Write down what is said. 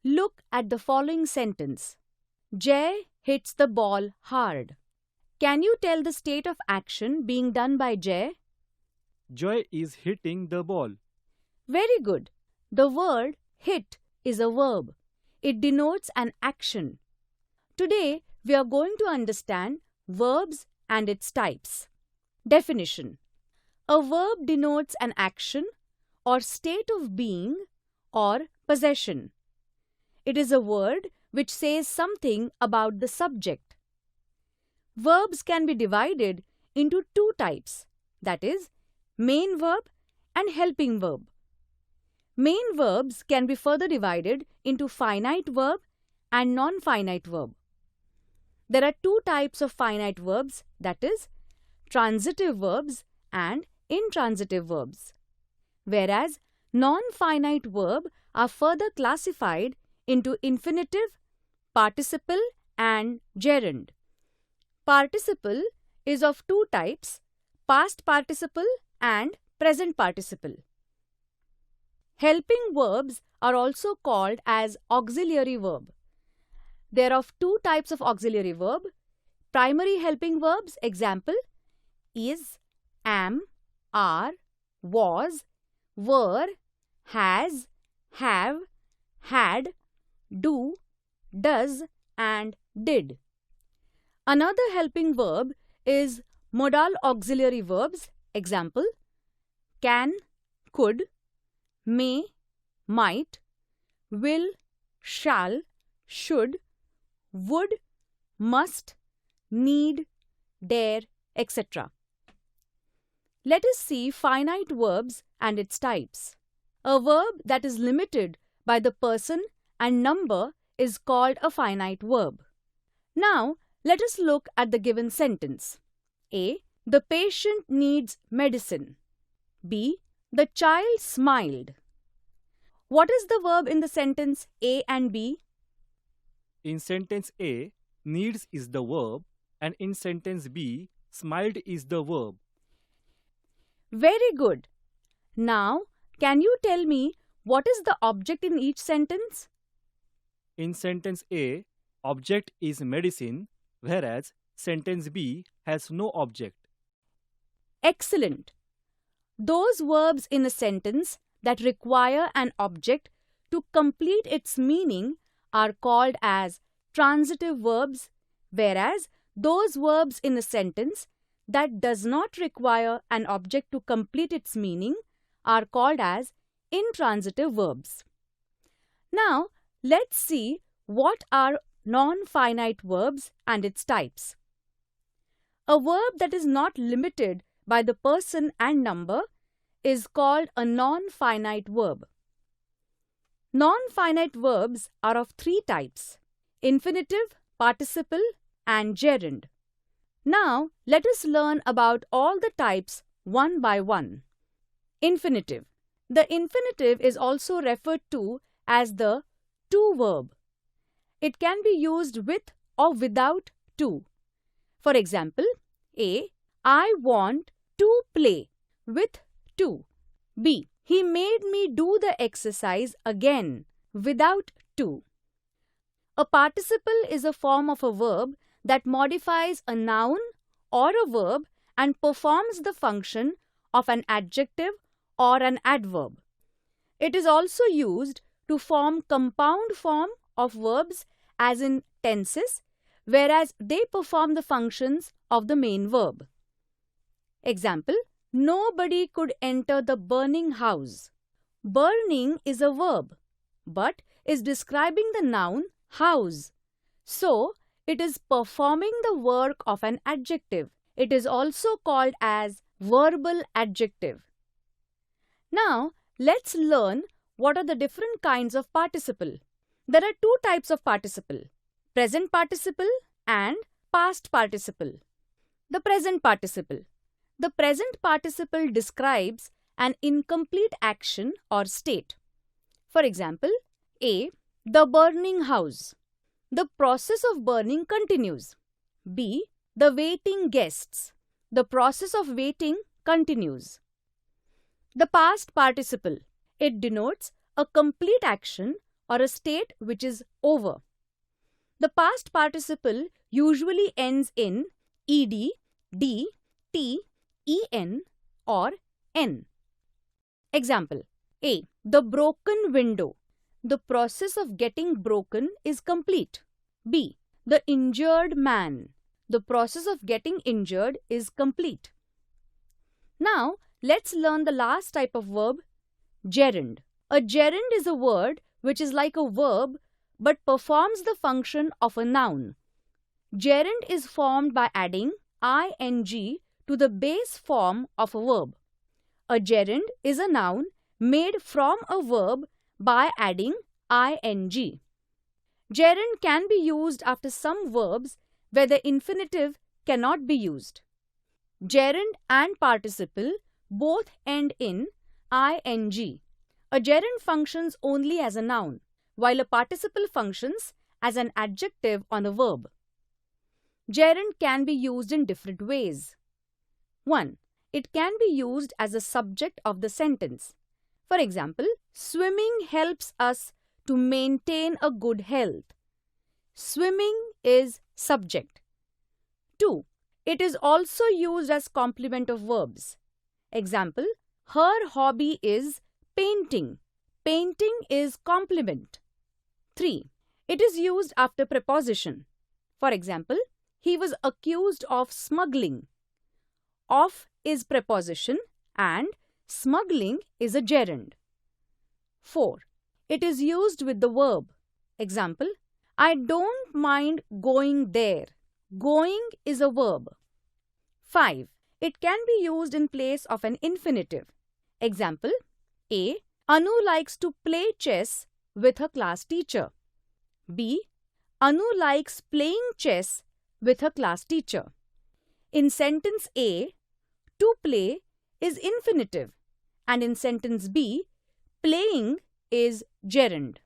Look at the following sentence. Jay hits the ball hard. Can you tell the state of action being done by Jay? Joy is hitting the ball. Very good. The word hit is a verb. It denotes an action. Today, we are going to understand verbs and its types. Definition. A verb denotes an action or state of being or possession. It is a word which says something about the subject. Verbs can be divided into two types, that is, main verb and helping verb. Main verbs can be further divided into finite verb and non-finite verb. There are two types of finite verbs, that is, transitive verbs and intransitive verbs. Whereas non-finite verbs are further classified into infinitive, participle and gerund. Participle is of two types, past participle and present participle. Helping verbs are also called as auxiliary verb. There are two types of auxiliary verb. Primary helping verbs, example, is, am, are, was, were, has, have, had, do, does, and did. Another helping verb is modal auxiliary verbs, example, can, could, may, might, will, shall, should, would, must, need, dare, etc. Let us see finite verbs and its types. A verb that is limited by the person and number is called a finite verb. Now, let us look at the given sentence. A. The patient needs medicine. B. The child smiled. What is the verb in the sentence A and B? In sentence A, needs is the verb, and in sentence B, smiled is the verb. Very good. Now, can you tell me what is the object in each sentence? In sentence A, object is medicine, whereas sentence B has no object. Excellent. Those verbs in a sentence that require an object to complete its meaning are called as transitive verbs, whereas those verbs in a sentence that does not require an object to complete its meaning are called as intransitive verbs. Now, let's see what are non-finite verbs and its types. A verb that is not limited by the person and number is called a non-finite verb. Non-finite verbs are of three types: infinitive, participle, and gerund. Now, let us learn about all the types one by one. Infinitive. The infinitive is also referred to as the to verb. It can be used with or without to. For example, A. I want to play with to. B. He made me do the exercise again without to. A participle is a form of a verb that modifies a noun or a verb and performs the function of an adjective or an adverb. It is also used to form compound form of verbs as in tenses, whereas they perform the functions of the main verb. Example, nobody could enter the burning house. Burning is a verb, but is describing the noun house. So, it is performing the work of an adjective. It is also called as verbal adjective. Now, let's learn what are the different kinds of participle. There are two types of participle: present participle and past participle. The present participle. The present participle describes an incomplete action or state. For example, A. The burning house. The process of burning continues. B. The waiting guests. The process of waiting continues. The past participle. It denotes a complete action or a state which is over. The past participle usually ends in ed, d, t, en or n. Example A. The broken window. The process of getting broken is complete. B. The injured man. The process of getting injured is complete. Now, let's learn the last type of verb, gerund. A gerund is a word which is like a verb but performs the function of a noun. Gerund is formed by adding ing to the base form of a verb. A gerund is a noun made from a verb by adding ing. Gerund can be used after some verbs where the infinitive cannot be used. Gerund and participle both end in ing. A gerund functions only as a noun, while a participle functions as an adjective on a verb. Gerund can be used in different ways. 1. It can be used as a subject of the sentence. For example, swimming helps us to maintain a good health. Swimming is subject. 2. It is also used as complement of verbs. Example, her hobby is painting. Painting is complement. 3. It is used after preposition. For example, he was accused of smuggling. Of is preposition and smuggling is a gerund. 4. It is used with the verb. Example, I don't mind going there. Going is a verb. 5. It can be used in place of an infinitive. Example, A. Anu likes to play chess with her class teacher. B. Anu likes playing chess with her class teacher. In sentence A, to play is infinitive, and in sentence B, playing is gerund.